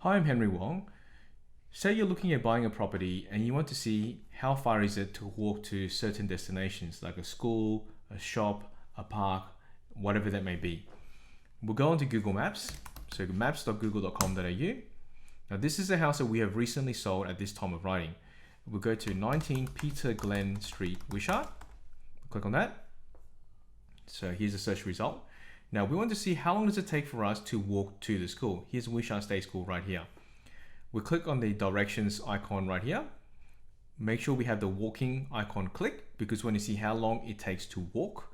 Hi, I'm Henry Wong. Say you're looking at buying a property and you want to see how far is it to walk to certain destinations like a school, a shop, a park, whatever that may be. We'll go onto Google Maps, so maps.google.com.au. Now this is a house that we have recently sold at this time of writing. We'll go to 19 Peter Glen Street, Wishart. Click on that. So here's the search result. Now we want to see how long does it take for us to walk to the school. Here's Wishart State School right here. We click on the directions icon right here. Make sure we have the walking icon clicked because we want to see how long it takes to walk.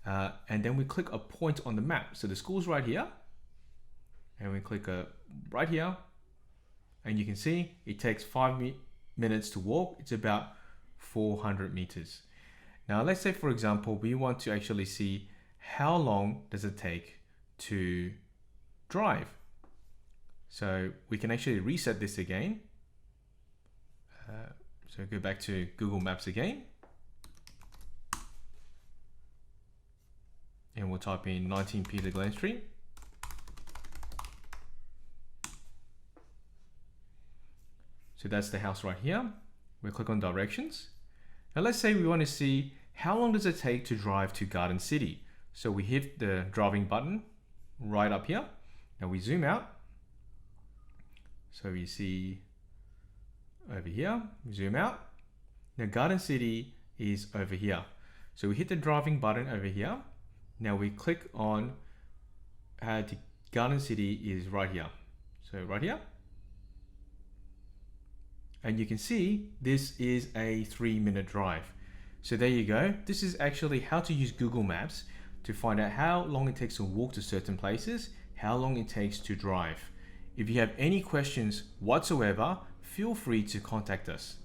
And then we click a point on the map. So the school's right here. And we click right here. And you can see it takes 5 minutes to walk. It's about 400 meters. Now let's say, for example, we want to actually see how long does it take to drive. So we can actually reset this again. So go back to Google Maps again. And we'll type in 19 Peter Glen Street. So that's the house right here. We'll click on directions. Now let's say we want to see how long does it take to drive to Garden City. So we hit the driving button right up here. Now we zoom out. So we see over here, we zoom out. Now Garden City is over here. So we hit the driving button over here. Now we click on the Garden City is right here. So right here. And you can see this is a 3-minute drive. So there you go. This is actually how to use Google Maps to find out how long it takes to walk to certain places, how long it takes to drive. If you have any questions whatsoever, feel free to contact us.